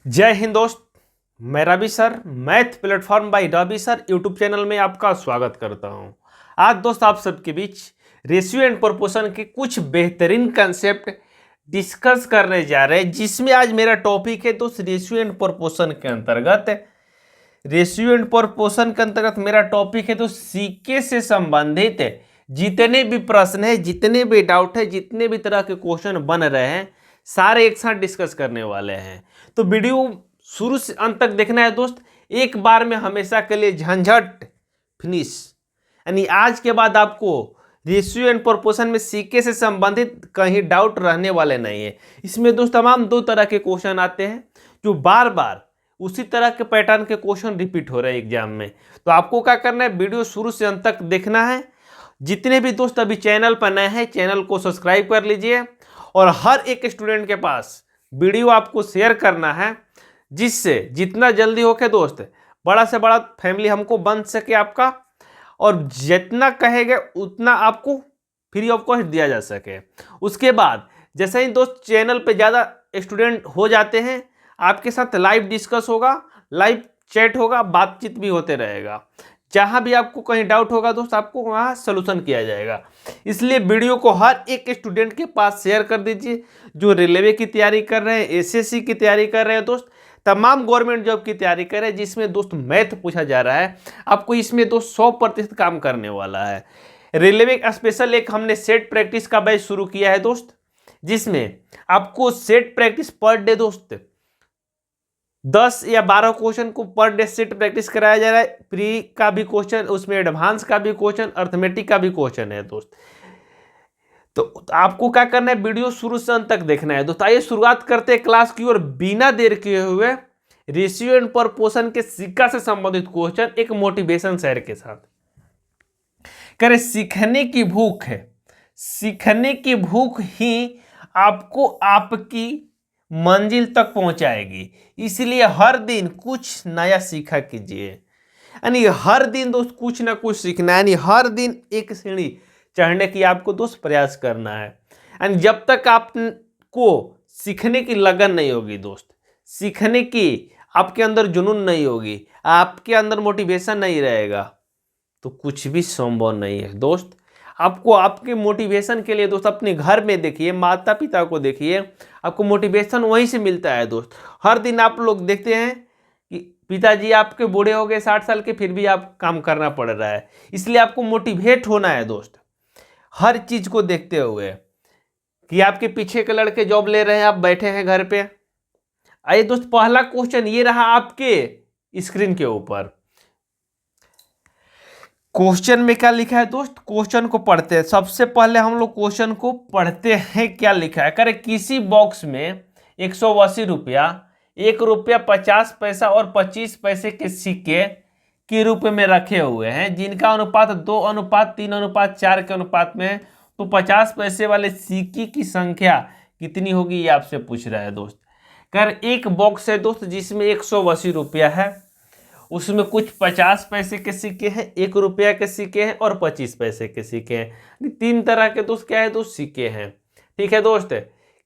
जय हिंद दोस्त। मैं Ravi sir math platform by Ravi sir YouTube channel में आपका स्वागत करता हूं। आज दोस्त आप सबके बीच रेशियो एंड प्रोपोर्शन के कुछ बेहतरीन कंसेप्ट डिस्कस करने जा रहे हैं, जिसमें आज मेरा टॉपिक है दोस्त रेशियो एंड प्रोपोर्शन के अंतर्गत। रेशियो एंड प्रोपोर्शन के अंतर्गत मेरा टॉपिक है तो सीके से संबंधित जितने भी प्रश्न है, जितने भी डाउट है, जितने भी तरह के क्वेश्चन बन रहे हैं, सारे एक साथ डिस्कस करने वाले हैं। तो वीडियो शुरू से अंत तक देखना है दोस्त, एक बार में हमेशा के लिए झंझट फिनिश। यानी आज के बाद आपको रेशियो एंड प्रोपोर्शन में सीके से संबंधित कहीं डाउट रहने वाले नहीं है। इसमें दोस्त तमाम दो तरह के क्वेश्चन आते हैं जो बार बार उसी तरह के पैटर्न के क्वेश्चन रिपीट हो रहे हैं एग्जाम में। तो आपको क्या करना है, वीडियो शुरू से अंत तक देखना है। जितने भी दोस्त अभी चैनल पर नए हैं, चैनल को सब्सक्राइब कर लीजिए और हर एक स्टूडेंट के पास वीडियो आपको शेयर करना है, जिससे जितना जल्दी हो के दोस्त बड़ा से बड़ा फैमिली हमको बन सके आपका, और जितना कहेंगे उतना आपको फ्री ऑफ कॉस्ट दिया जा सके। उसके बाद जैसे ही दोस्त चैनल पे ज़्यादा स्टूडेंट हो जाते हैं, आपके साथ लाइव डिस्कस होगा, लाइव चैट होगा, बातचीत भी होते रहेगा। जहाँ भी आपको कहीं डाउट होगा दोस्त, आपको वहाँ सलूशन किया जाएगा। इसलिए वीडियो को हर एक स्टूडेंट के पास शेयर कर दीजिए। जो रेलवे की तैयारी कर रहे हैं, एसएससी की तैयारी कर रहे हैं दोस्त, तमाम गवर्नमेंट जॉब की तैयारी कर रहे हैं, जिसमें दोस्त मैथ पूछा जा रहा है, आपको इसमें दोस्त 100% काम करने वाला है। रेलवे स्पेशल एक हमने सेट प्रैक्टिस का बैच शुरू किया है दोस्त, जिसमें आपको सेट प्रैक्टिस पर डे दोस्त 10 या 12 क्वेश्चन को पर डे सेट प्रैक्टिस कराया जा रहा है। प्री का भी क्वेश्चन, उसमें एडवांस का भी क्वेश्चन, अर्थमेटिक का भी क्वेश्चन है दोस्त। तो आपको क्या करना है, वीडियो शुरू से अंत तक देखना है दोस्त। आइए शुरुआत करते हैं क्लास की, और बिना देर किए हुए रेशियो एंड प्रोपोर्शन के सिक्का से संबंधित क्वेश्चन एक मोटिवेशन शेयर के साथ करें। सीखने की भूख है, सीखने की भूख ही आपको आपकी मंजिल तक पहुंचाएगी। इसलिए हर दिन कुछ नया सीखा कीजिए। यानी हर दिन दोस्त कुछ ना कुछ सीखना है, यानी हर दिन एक सीढ़ी चढ़ने की आपको दोस्त प्रयास करना है। यानी जब तक आपको सीखने की लगन नहीं होगी दोस्त, सीखने की आपके अंदर जुनून नहीं होगी, आपके अंदर मोटिवेशन नहीं रहेगा, तो कुछ भी संभव नहीं है दोस्त। आपको आपके मोटिवेशन के लिए दोस्त अपने घर में देखिए, माता पिता को देखिए, आपको मोटिवेशन वहीं से मिलता है दोस्त। हर दिन आप लोग देखते हैं कि पिताजी आपके बूढ़े हो गए 60 साल के, फिर भी आप काम करना पड़ रहा है। इसलिए आपको मोटिवेट होना है दोस्त, हर चीज को देखते हुए कि आपके पीछे के लड़के जॉब ले रहे हैं, आप बैठे हैं घर पे। आइए दोस्त, पहला क्वेश्चन ये रहा आपके स्क्रीन के ऊपर। क्वेश्चन में क्या लिखा है दोस्त, क्वेश्चन को पढ़ते हैं। सबसे पहले हम लोग क्वेश्चन को पढ़ते हैं, क्या लिखा है। करे किसी बॉक्स में 180 रुपया, 1 रुपया 50 पैसा और 25 पैसे के सिक्के के रूप में रखे हुए हैं, जिनका अनुपात 2:3:4 के अनुपात में है। तो 50 पैसे वाले सिक्के की संख्या कितनी होगी, ये आपसे पूछ रहा है दोस्त। कर एक बॉक्स है दोस्त जिसमें 180 रुपया है, उसमें कुछ 50 पैसे के सिक्के हैं, 1 रुपया के सिक्के हैं और 25 पैसे के सिक्के हैं। 3 तरह के दोस्त क्या है दोस्त, सिक्के हैं। ठीक है दोस्त,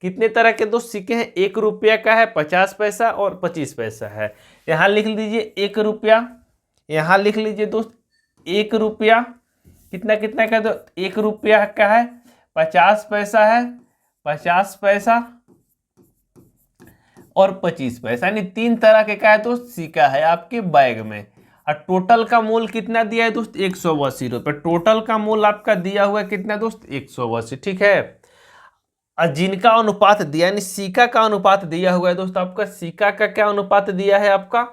कितने तरह के दोस्त सिक्के हैं, 1 रुपया का है, 50 पैसा और 25 पैसा है। यहाँ लिख लीजिए 1 रुपया, यहाँ लिख लीजिए दोस्त 1 रुपया, कितना कितना का, तो 1 रुपया का है, 50 पैसा है, 50 पैसा और 25 पैसा, यानी 3 तरह के क्या है दोस्त, सिक्का है आपके बैग में। और टोटल का मूल कितना दिया है दोस्त, 180 रुपये। टोटल का मूल आपका दिया हुआ है कितना दोस्त, 180। ठीक है, और जिनका अनुपात दिया, यानी सिक्का का अनुपात दिया हुआ है दोस्त आपका। सिक्का का क्या अनुपात दिया है आपका,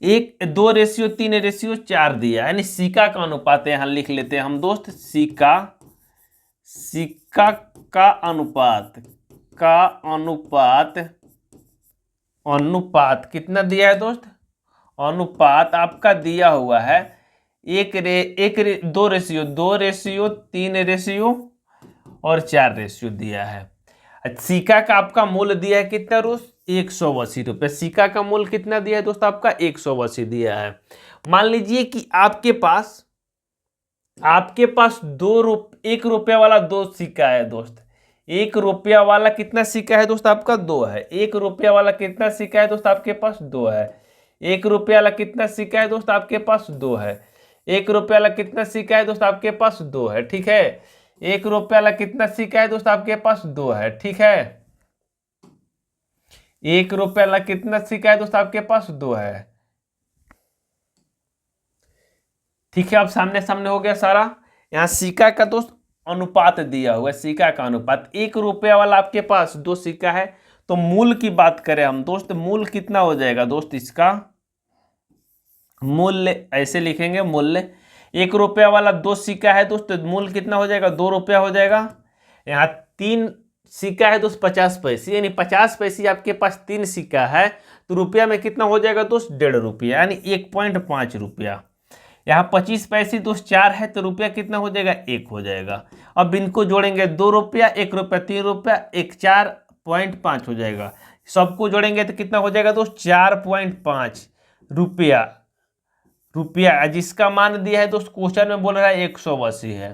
2:3:4 दिया, यानी सिक्का का अनुपात यहाँ लिख लेते हैं हम दोस्त। सिक्का का अनुपात कितना दिया है दोस्त, अनुपात आपका दिया हुआ है 2:3:4 दिया है। सिक्का का आपका मूल्य दिया है कितना दोस्त, 180 रुपये। सिक्का का मूल्य कितना दिया है दोस्त आपका, 180 दिया है। मान लीजिए कि आपके पास 1 रुपया वाला 2 सिक्का है दोस्त, एक रुपया वाला कितना सिक्का है दोस्त आपका? 2 है। एक रुपया वाला कितना सिक्का है दोस्त आपके पास? 2 है। एक रुपया वाला कितना सिक्का है दोस्त आपके पास? 2 है। एक रुपया वाला कितना सिक्का है दोस्त आपके पास? 2 है। ठीक है। एक रुपया वाला कितना सिक्का है दोस्त आपके पास? 2 है। ठीक है। एक रुपया वाला कितना सिक्का है दोस्त आपके पास? 2 है। ठीक है। अब सामने सामने हो गया सारा। यहाँ सिक्का का दोस्त अनुपात दिया हुआ है, सिक्का का अनुपात। एक रुपया वाला आपके पास 2 सिक्का है, तो मूल की बात करें हम दोस्त, मूल कितना हो जाएगा दोस्त? इसका मूल्य ऐसे लिखेंगे, मूल्य। एक रुपया वाला 2 सिक्का है दोस्त, मूल कितना हो जाएगा? 2 रुपया हो जाएगा। यहाँ 3 सिक्का है दोस्त 50 पैसे, यानी 50 पैसे आपके पास 3 सिक्का है, तो रुपया में कितना हो जाएगा दोस्त? 1.5 रुपया, यानी 1.5 रुपया। यहाँ 25 पैसे दोस्त 4 है, तो रुपया कितना हो जाएगा? 1 हो जाएगा। अब इनको जोड़ेंगे, 2 रुपया, 1 रुपया, 3 रुपया, 1 4.5 हो जाएगा। सबको जोड़ेंगे तो कितना हो जाएगा दोस्त? 4.5 रुपया। रुपया जिसका मान दिया है दोस्त, क्वेश्चन में बोल रहा है 180 है।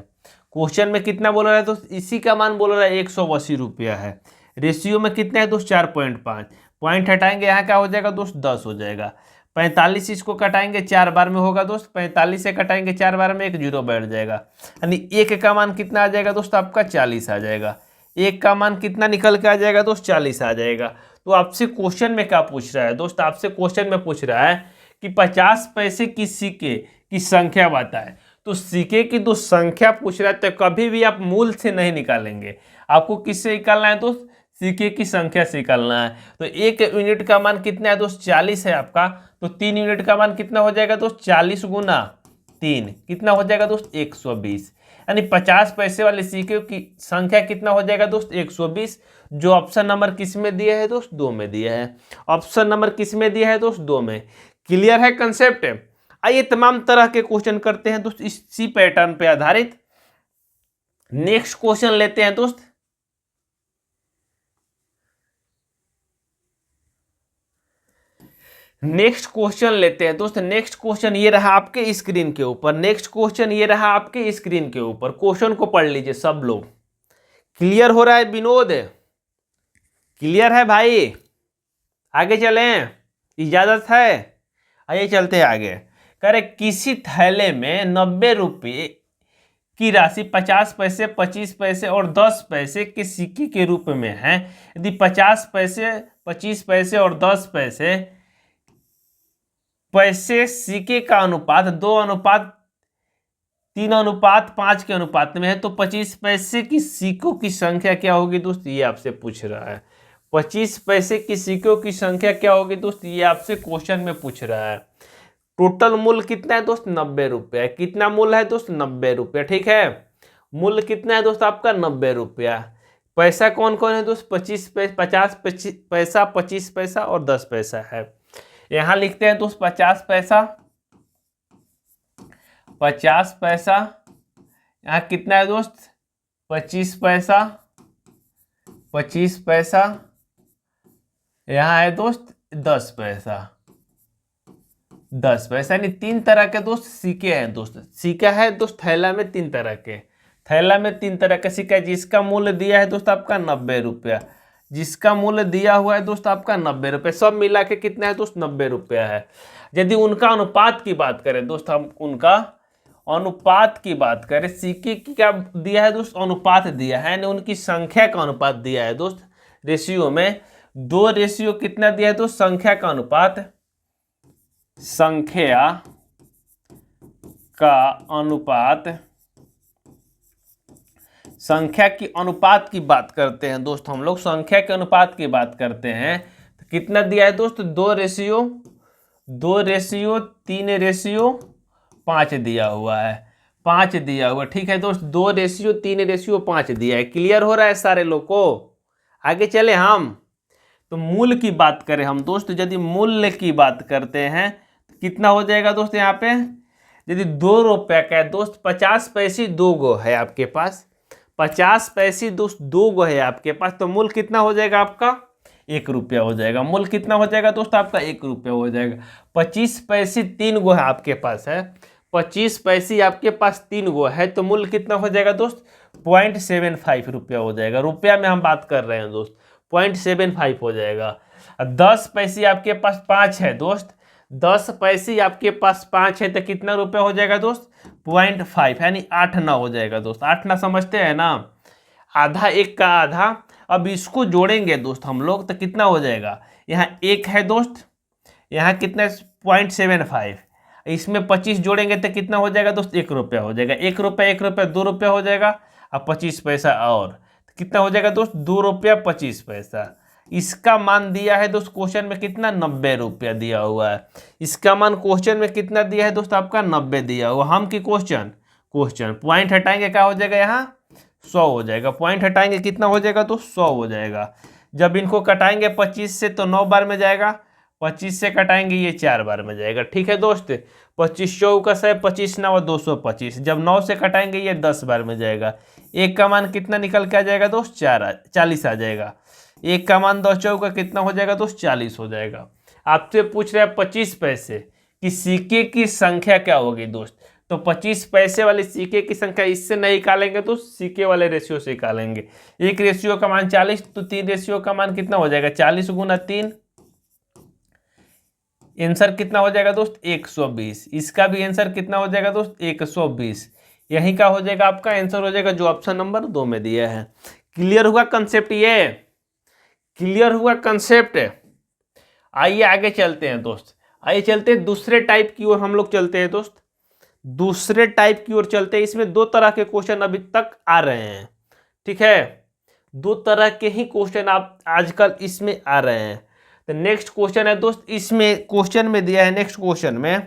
क्वेश्चन में कितना बोल रहा है दोस्त? इसी का मान बोल रहा है 180 रुपया है। रेशियो में कितना है दोस्त? 4.5। पॉइंट हटाएंगे, यहाँ क्या हो जाएगा दोस्त? 10 हो जाएगा। 45 इसको कटाएंगे 4 बार में होगा दोस्त, 45 से कटाएंगे 4 बार में, 1 0 बैठ जाएगा, यानी 1 का मान कितना आ जाएगा दोस्त आपका? 40 आ जाएगा। 1 का मान कितना निकल के आ जाएगा दोस्त? 40 आ जाएगा। तो आपसे क्वेश्चन में क्या पूछ रहा है दोस्त? आपसे क्वेश्चन में पूछ रहा है कि 50 पैसे की सिक्के की संख्या बताए। तो सिक्के की जो संख्या पूछ रहा है, तो कभी भी आप मूल से नहीं निकालेंगे, आपको किससे निकालना है दोस्त? सिक्के की संख्या से निकालना है। तो 1 यूनिट का मान कितना है दोस्त? 40 है आपका, तो 3 यूनिट का मान कितना हो जाएगा दोस्त? 40 गुना 3 कितना हो जाएगा दोस्त? 120। यानी 50 पैसे वाले सिक्के की संख्या कितना हो जाएगा दोस्त? 120। जो ऑप्शन नंबर किस में दिया है दोस्त? 2 में दिया है। ऑप्शन नंबर किस में दिया है दोस्त? 2 में। क्लियर है कंसेप्ट? आइए तमाम तरह के क्वेश्चन करते हैं दोस्त इसी पैटर्न पे आधारित। नेक्स्ट क्वेश्चन लेते हैं दोस्त। नेक्स्ट क्वेश्चन लेते हैं दोस्त। नेक्स्ट क्वेश्चन ये रहा आपके स्क्रीन के ऊपर। नेक्स्ट क्वेश्चन ये रहा आपके स्क्रीन के ऊपर। क्वेश्चन को पढ़ लीजिए सब लोग। क्लियर हो रहा है विनोद? क्लियर है भाई? आगे चलें, इजाजत है? आइए चलते हैं आगे। कह रहे किसी थैले में 90 रुपये की राशि 50 पैसे, 25 पैसे और 10 पैसे के सिक्के के रूप में है। यदि 50 पैसे, 25 पैसे और 10 पैसे सिक्के का अनुपात 2:3:5 के अनुपात में है, तो 25 पैसे की सिक्कों की संख्या क्या होगी दोस्त? ये आपसे पूछ रहा है। 25 पैसे की सिक्कों की संख्या क्या होगी दोस्त? ये आपसे क्वेश्चन में पूछ रहा है। टोटल मूल्य कितना है दोस्त? 90 रुपया। कितना मूल्य है दोस्त? 90 रुपया। ठीक है। मूल्य कितना है दोस्त आपका? 90 रुपया। पैसा कौन कौन है दोस्त? 50 पैसा, 25 पैसा और 10 पैसा है। यहां लिखते हैं दोस्त 50 पैसा, 50 पैसा। यहां कितना है दोस्त? 25 पैसा, 25 पैसा। यहां है दोस्त 10 पैसा, 10 पैसा। यानी 3 तरह के दोस्त सिक्के हैं दोस्त। सिक्का है दोस्त थैला में 3 तरह के, थैला में 3 तरह का सिक्का है, जिसका मूल्य दिया है दोस्त आपका 90 रुपया। जिसका मूल्य दिया हुआ है दोस्त आपका 90 रुपये। सब मिला के कितना है दोस्त? 90 रुपया है। यदि उनका अनुपात की बात करें दोस्त, हम उनका अनुपात की बात करें, सिक्के की क्या दिया है दोस्त? अनुपात दिया है, यानी उनकी संख्या का अनुपात दिया है दोस्त। रेशियो में 2 रेशियो कितना दिया है दोस्त? संख्या का अनुपात, संख्या का अनुपात। संख्या की अनुपात की बात करते हैं दोस्त हम लोग, संख्या के अनुपात की बात करते हैं, तो कितना दिया है दोस्त? 2:3:5 दिया हुआ है। 5 दिया हुआ, ठीक है दोस्त। 2:3:5 दिया है। क्लियर हो रहा है सारे लोग को? आगे चले हम। तो मूल्य की बात करें हम दोस्त, यदि मूल्य की बात करते हैं तो कितना हो जाएगा दोस्त? यहाँ पे यदि 2 रुपया का है दोस्त, 50 पैसे 2 गो है आपके पास, 50 पैसे दोस्त 2 गो है आपके पास, तो मूल्य कितना हो जाएगा आपका? 1 रुपया हो जाएगा। मूल्य कितना हो जाएगा दोस्त आपका? 1 रुपया हो जाएगा। 25 पैसे 3 गो है आपके पास है, 25 पैसे आपके पास 3 गो है, तो मूल्य कितना हो जाएगा दोस्त? 0.75 रुपया हो जाएगा। रुपया में हम बात कर रहे हैं दोस्त, 0.75 हो जाएगा। 10 पैसे आपके पास 5 है दोस्त, 10 पैसे आपके पास 5 है तो कितना रुपया हो जाएगा दोस्त? 0.5 यानी 8 ना हो जाएगा दोस्त। 8 ना समझते हैं ना, आधा एक का आधा। अब इसको जोड़ेंगे दोस्त हम लोग तो कितना हो जाएगा? यहाँ 1 है दोस्त, यहाँ कितना 0.75, इसमें 25 जोड़ेंगे तो कितना हो जाएगा दोस्त? 1 रुपया हो जाएगा। 1 रुपया 1 रुपया 2 रुपया हो जाएगा, अब 25 पैसा और तो कितना हो जाएगा दोस्त? 2 रुपया 25 पैसा। इसका मान दिया है दोस्त क्वेश्चन में कितना? 90 रुपया दिया हुआ है। इसका मान क्वेश्चन में कितना दिया है दोस्त? आपका 90 दिया हुआ। हम की क्वेश्चन पॉइंट हटाएंगे क्या हो जाएगा? यहाँ 100 हो जाएगा। पॉइंट हटाएंगे कितना हो जाएगा? तो 100 हो जाएगा। जब इनको कटाएंगे 25 से तो 9 बार में जाएगा, 25 से कटाएंगे ये 4 बार में जाएगा। ठीक है दोस्त, 25 चौका है 25 9 225। जब 9 से कटाएंगे ये 10 बार में जाएगा। एक का मान कितना निकल के आ जाएगा दोस्त? 40 आ जाएगा। एक का मान 10 चौका कितना हो जाएगा दोस्त? 40 हो जाएगा। आपसे पूछ रहे हैं 25 पैसे कि सिक्के की संख्या क्या होगी दोस्त, तो 25 पैसे वाले सिक्के की संख्या इससे नहीं निकालेंगे तो सिक्के वाले रेशियो से निकालेंगे। एक रेशियो का मान 40 तो 3 रेशियो का मान कितना हो जाएगा? 40 गुना 3, आंसर कितना हो जाएगा दोस्त? 120। इसका भी आंसर कितना हो जाएगा दोस्त? 120। यही का हो जाएगा आपका आंसर हो जाएगा जो ऑप्शन नंबर 2 में दिया है। क्लियर हुआ कंसेप्ट? ये क्लियर हुआ कंसेप्ट? आइए आगे चलते हैं दोस्त, आइए चलते हैं दूसरे टाइप की ओर हम लोग चलते हैं दोस्त। दूसरे टाइप की ओर चलते हैं। इसमें 2 तरह के क्वेश्चन अभी तक आ रहे हैं। ठीक है, 2 तरह के ही क्वेश्चन आप आजकल इसमें आ रहे हैं। तो नेक्स्ट क्वेश्चन है दोस्त, इसमें क्वेश्चन में दिया है, नेक्स्ट क्वेश्चन में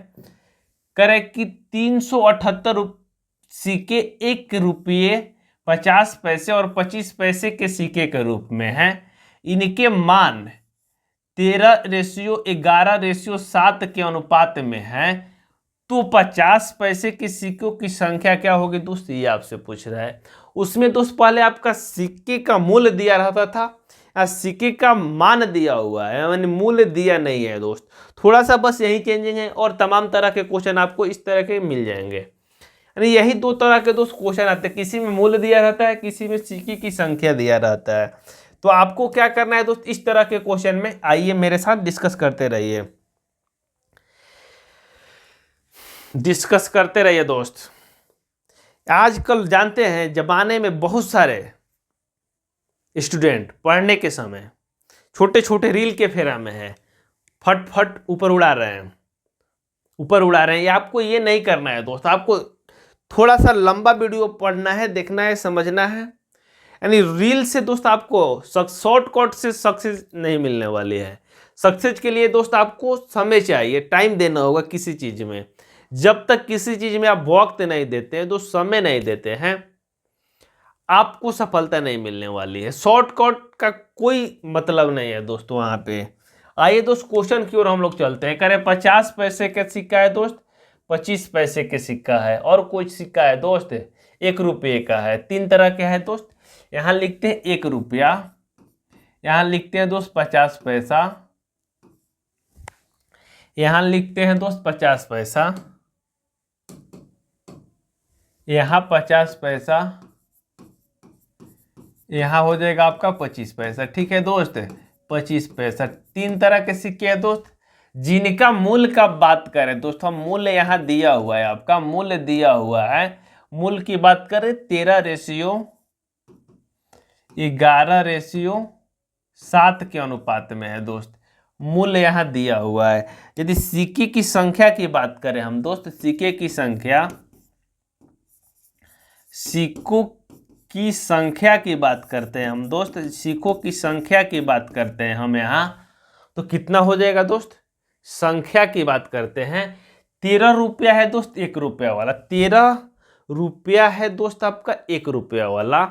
करे कि 378 सिक्के 1 रुपये 50 पैसे और 25 पैसे के सिक्के के रूप में हैं। इनके मान 13:11:7 के अनुपात में है, तो 50 पैसे के सिक्कों की संख्या क्या होगी दोस्त? ये आपसे पूछ रहा है। उसमें दोस्त पहले आपका सिक्के का मूल्य दिया रहता था, सिक्के का मान दिया हुआ है, यानी मूल्य दिया नहीं है दोस्त। थोड़ा सा बस यही चेंजिंग है और तमाम तरह के क्वेश्चन आपको इस तरह के मिल जाएंगे। यानी यही 2 तरह के दोस्त क्वेश्चन आते हैं, किसी में मूल्य दिया रहता है, किसी में सिक्के की संख्या दिया रहता है। तो आपको क्या करना है दोस्त, इस तरह के क्वेश्चन में आइए मेरे साथ डिस्कस करते रहिए, डिस्कस करते रहिए दोस्त। आजकल जानते हैं जमाने में बहुत सारे स्टूडेंट पढ़ने के समय छोटे छोटे रील के फेरा में है, फट फट ऊपर उड़ा रहे हैं, ऊपर उड़ा रहे हैं। आपको ये नहीं करना है दोस्त, आपको थोड़ा सा लंबा वीडियो पढ़ना है, देखना है, समझना है। यानी रील से दोस्त आपको शॉर्टकट से सक्सेस नहीं मिलने वाली है। सक्सेस के लिए दोस्त आपको समय चाहिए, टाइम देना होगा किसी चीज में। जब तक किसी चीज में आप वक्त नहीं देते हैं, दोस्त समय नहीं देते हैं, आपको सफलता नहीं मिलने वाली है। शॉर्टकट का कोई मतलब नहीं है दोस्त वहां पे। आइए दोस्त क्वेश्चन की ओर हम लोग चलते हैं। करें 50 पैसे का सिक्का है दोस्त, 25 पैसे के सिक्का है, और कोई सिक्का है दोस्त 1 रुपये का है। 3 तरह के है दोस्त। यहाँ लिखते हैं 1 रुपया, यहाँ लिखते हैं दोस्त 50 पैसा, यहाँ लिखते हैं दोस्त 50 पैसा, यहाँ 50 पैसा, यहाँ हो जाएगा आपका 25 पैसा। ठीक है दोस्त, 25 पैसा। 3 तरह के सिक्के हैं दोस्त, जिनका मूल्य का बात करें दोस्त, हम मूल्य यहाँ दिया हुआ है, आपका मूल्य दिया हुआ है। मूल्य की बात करें 13:11:7 के अनुपात में है दोस्त। मूल्य यहाँ दिया हुआ है। यदि सिक्के की संख्या की बात करें हम दोस्त, सिक्के की संख्या, सिक्कों की संख्या की बात करते हैं हम दोस्त, सिक्कों की संख्या की बात करते हैं हम यहाँ, तो कितना हो जाएगा दोस्त? संख्या की बात करते हैं 13 रुपया है दोस्त 1 रुपया वाला, 13 रुपया है दोस्त आपका 1 रुपया वाला।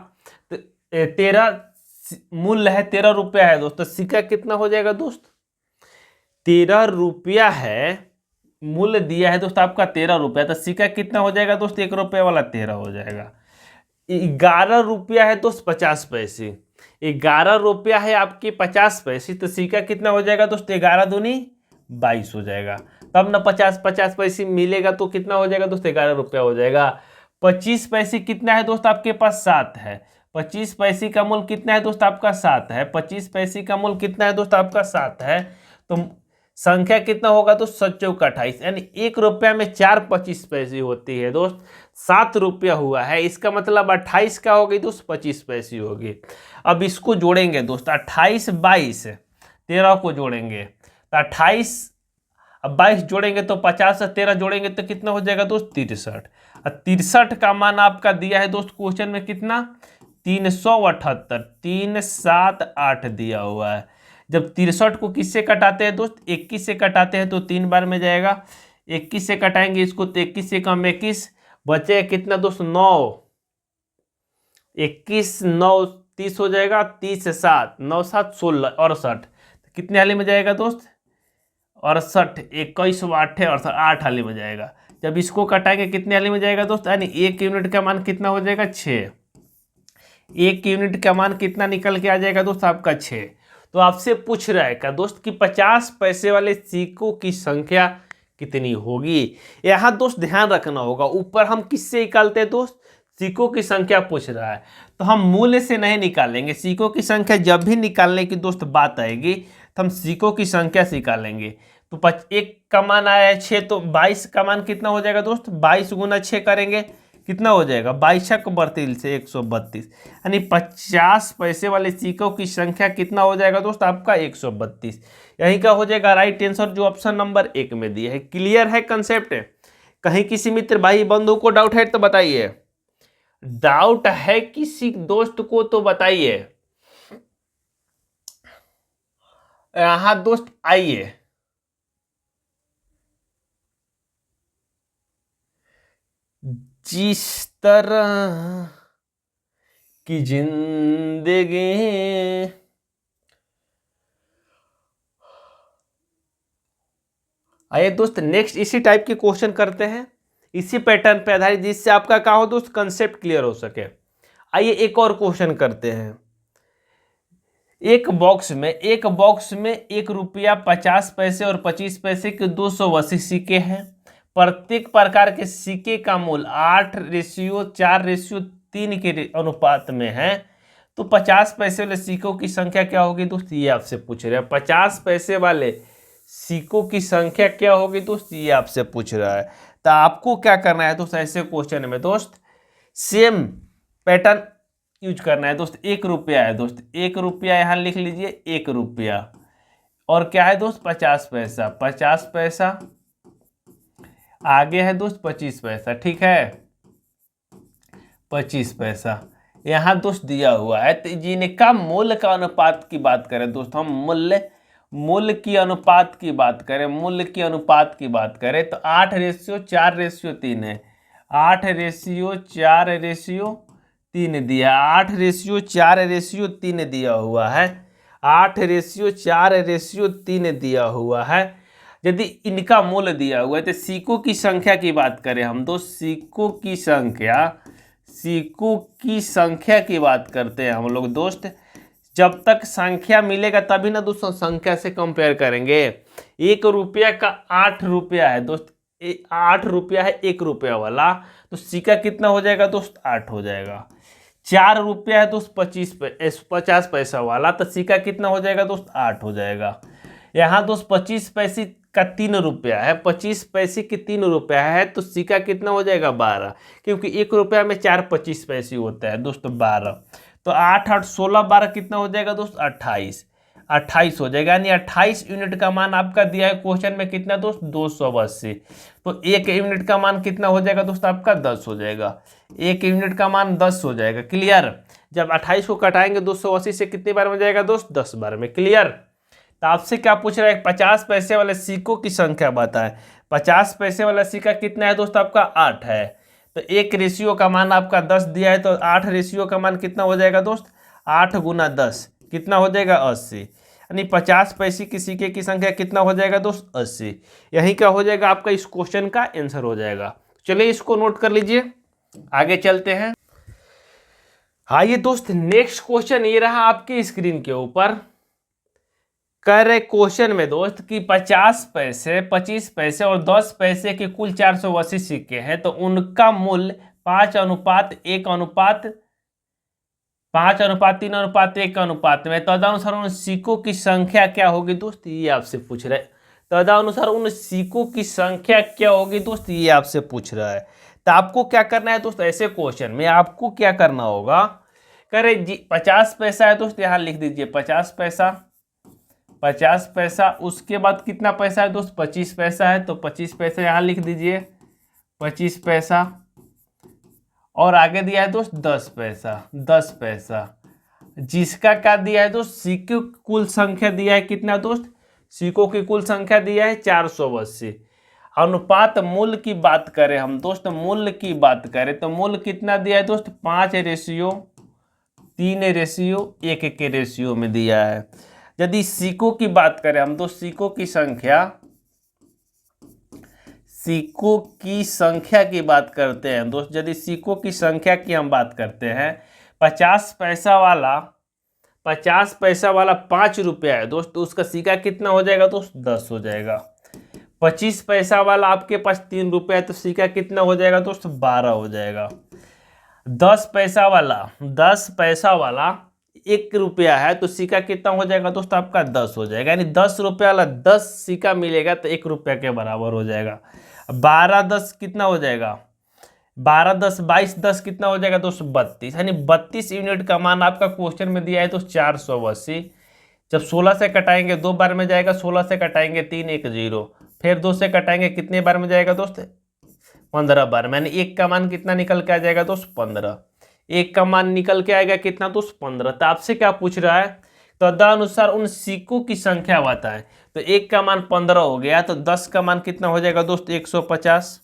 तो 13 मूल्य है, 13 रुपया है दोस्त, तो सिक्का कितना हो जाएगा दोस्त? 13 रुपया है, मूल्य दिया है दोस्त आपका 13 रुपया, तो सिक्का कितना हो जाएगा दोस्त? 1 रुपया वाला 13 हो जाएगा। 11 रुपया है दोस्त 50 पैसे, 11 रुपया है आपके 50 पैसे, तो सिक्का कितना हो जाएगा दोस्त? 11 दूनी 22 हो जाएगा। तब ना 50 पैसे मिलेगा तो कितना हो जाएगा दोस्त? 11 रुपया हो जाएगा। 25 पैसे कितना है दोस्त आपके पास 7 है। 25 पैसे का मूल्य कितना है दोस्त आपका 7 है। 25 पैसे का मूल्य कितना है दोस्त आपका 7 है। तो संख्या कितना होगा तो 7 चौका 28, यानी 1 रुपया में 4 25 पैसे होती है दोस्त। 7 रुपया हुआ है, इसका मतलब 28 का हो गई दोस्त 25 पैसे होगी। अब इसको जोड़ेंगे दोस्त, 28 22 13 को जोड़ेंगे तो 28, अब 22 जोड़ेंगे तो 50 से 13 जोड़ेंगे तो कितना हो जाएगा दोस्त 63। और 63 का मान आपका दिया है दोस्त क्वेश्चन में कितना 378, 378 दिया हुआ है। जब 63 को किससे कटाते हैं दोस्त 21 से कटाते हैं तो 3 बार में जाएगा। 21 से कटाएंगे इसको तो 21 से कम 21 बचेगा कितना दोस्त 9, 21 9 30 हो जाएगा, 30 से 7 9 7 16 68, कितने हाली में जाएगा दोस्त 68, 21 8 है 8 हाली में जाएगा। जब इसको कटाएंगे कितने हाली में जाएगा दोस्त, यानी 1 यूनिट का मान कितना हो जाएगा 6। 1 यूनिट का मान कितना निकल के आ जाएगा दोस्त आपका 6। तो आपसे पूछ रहा है क्या दोस्त कि 50 पैसे वाले सिक्कों की संख्या कितनी होगी। यहाँ दोस्त ध्यान रखना होगा, ऊपर हम किससे निकालते हैं दोस्त सिक्कों की संख्या पूछ रहा है तो हम मूल्य से नहीं निकालेंगे। सिक्कों की संख्या जब भी निकालने की दोस्त बात आएगी तो हम सिक्कों की संख्या से निकालेंगे। तो 1 का मान आया है 6, तो 22 का मान कितना हो जाएगा दोस्त 22 गुना 6 करेंगे कितना हो जाएगा 22 छक 32 से 132, यानी 50 पैसे वाले सिक्कों की संख्या कितना हो जाएगा दोस्त आपका 132। यहीं का हो जाएगा राइट आंसर जो ऑप्शन नंबर 1 में दिया है। क्लियर है कंसेप्ट। कहीं किसी मित्र भाई बंधु को डाउट है तो बताइए, डाउट है किसी दोस्त को तो बताइए। यहां दोस्त आइए, जिस तरह की जिंदगी आइए दोस्त नेक्स्ट इसी टाइप के क्वेश्चन करते हैं, इसी पैटर्न पे आधारित, जिससे आपका क्या हो दोस्त कंसेप्ट क्लियर हो सके। आइए एक और क्वेश्चन करते हैं। एक बॉक्स में 1 रुपया 50 पैसे और 25 पैसे के 280 सिक्के हैं। प्रत्येक प्रकार के सिक्के का मूल्य 8:4:3 के अनुपात में है। तो 50 पैसे वाले सिक्कों की संख्या क्या होगी दोस्त, ये आपसे पूछ रहे हैं। 50 पैसे वाले सिक्कों की संख्या क्या होगी दोस्त, ये आपसे पूछ रहा है। तो आपको क्या करना है दोस्त, ऐसे क्वेश्चन में दोस्त सेम पैटर्न यूज करना है दोस्त। 1 रुपया है दोस्त, 1 रुपया यहां लिख लीजिए 1 रुपया, और क्या है दोस्त 50 पैसा, 50 पैसा आगे है दोस्त 25 पैसा, ठीक है 25 पैसा यहां दोस्त दिया हुआ है। तो जिनका मूल्य का अनुपात की बात करें दोस्त, हम मूल्य की अनुपात की बात करें, मूल्य की अनुपात की बात करें तो 8:4:3 है। 8:4:3 दिया, 8:4:3 दिया हुआ है, 8:4:3 दिया हुआ है। यदि इनका मूल्य दिया हुआ है तो सिक्कों की संख्या की बात करें हम तो सिक्कों की संख्या की बात करते हैं हम लोग दोस्त। जब तक संख्या मिलेगा तभी ना दोस्तों संख्या से कंपेयर करेंगे। 1 रुपया का 8 रुपया है दोस्त, 8 रुपया है 1 रुपया वाला, तो सिक्का कितना हो जाएगा दोस्त 8 हो जाएगा। 4 रुपया है दोस्त 50 पैसा वाला, तो सिक्का कितना हो जाएगा दोस्त 8 हो जाएगा। यहाँ दोस्त 25 पैसे का 3 रुपया है, 25 पैसे की 3 रुपया है, तो सिक्का कितना हो जाएगा 12, क्योंकि 1 रुपया में 4 25 पैसे होता है दोस्त 12। तो 8 8 16 12 कितना हो जाएगा दोस्त 28 हो जाएगा, यानी 28 यूनिट का मान आपका दिया है क्वेश्चन में कितना दोस्त 280। तो 1 यूनिट का मान कितना हो जाएगा दोस्त आपका 10 हो जाएगा, 1 यूनिट का मान 10 हो जाएगा। क्लियर। जब 28 को कटाएंगे 280 से कितनी बार में जाएगा दोस्त 10 बार में। क्लियर। तो आपसे क्या पूछ रहा है 50 पैसे वाले सिक्कों की संख्या बताएं। 50 पैसे वाला सिक्का कितना है दोस्त आपका 8 है, तो 1 रेशियो का मान आपका 10 दिया है, तो 8 रेशियो का मान कितना हो जाएगा दोस्त 8 गुना 10 कितना हो जाएगा 80, यानी 50 पैसे की सिक्के की संख्या कितना हो जाएगा दोस्त 80। यही क्या हो जाएगा आपका इस क्वेश्चन का आंसर हो जाएगा। चलिए इसको नोट कर लीजिए, आगे चलते हैं। आइए दोस्त नेक्स्ट क्वेश्चन ये रहा आपकी स्क्रीन के ऊपर। कह रहे क्वेश्चन में दोस्त कि 50 पैसे 25 पैसे और 10 पैसे के कुल 480 सिक्के हैं, तो उनका मूल्य 5:1:5:3:1 अनुपात में, तदनुसार उन सिक्कों की संख्या क्या होगी दोस्त, ये आपसे पूछ रहा है। तदनुसार उन सिक्कों की संख्या क्या होगी दोस्त, ये आपसे पूछ रहा है। तो आपको क्या करना है दोस्त, ऐसे क्वेश्चन में आपको क्या करना होगा, करे जी 50 पैसा है दोस्त, यहाँ लिख दीजिए 50 पैसा, 50 पैसा। उसके बाद कितना पैसा है दोस्त, 25 पैसा है, तो 25 पैसा यहाँ लिख दीजिए 25 पैसा। और आगे दिया है दोस्त 10 पैसा, 10 पैसा। जिसका क्या दिया है दोस्त, सिक्कों की कुल संख्या दिया है कितना दोस्त, सिक्कों की कुल संख्या दिया है 480। अनुपात मूल्य की बात करें हम दोस्त, मूल्य की बात करें तो मूल्य कितना दिया है दोस्त, 5:3:1 के रेशियो में दिया है। यदि सिक्कों की बात करें हम तो सिक्कों की संख्या की बात करते हैं दोस्त। यदि सिक्कों की संख्या की हम बात करते हैं, 50 पैसा वाला 5 रुपया है दोस्त, तो उसका सिक्का कितना हो जाएगा दोस्त, 10 हो जाएगा। 25 पैसा वाला आपके पास 3 रुपया है, तो सिक्का कितना हो जाएगा दोस्त, 12 हो जाएगा। 10 पैसा वाला 1 रुपया है, तो सिक्का कितना हो जाएगा दोस्त, आपका 10 हो जाएगा। यानी 10 रुपया वाला 10 सिक्का मिलेगा तो 1 रुपया के बराबर हो जाएगा। 12×10 कितना हो जाएगा, 12×10 22×10 कितना हो जाएगा दोस्त, 32। यानी 32 यूनिट का मान आपका क्वेश्चन में दिया है तो 480। जब 16 से कटाएंगे 2 बार में जाएगा, 16 से कटाएंगे 3 1 0, फिर 2 से कटाएंगे कितने बार में जाएगा दोस्त, 15 बार में। यानी 1 का मान कितना निकल के आ जाएगा दोस्त, 15। 1 का मान निकल के आएगा कितना दोस्त, 15। तो आपसे क्या पूछ रहा है, तो तदनुसार उन सिक्कों की संख्या बताएं। तो 1 का मान 15 हो गया, तो 10 का मान कितना हो जाएगा दोस्त, 150।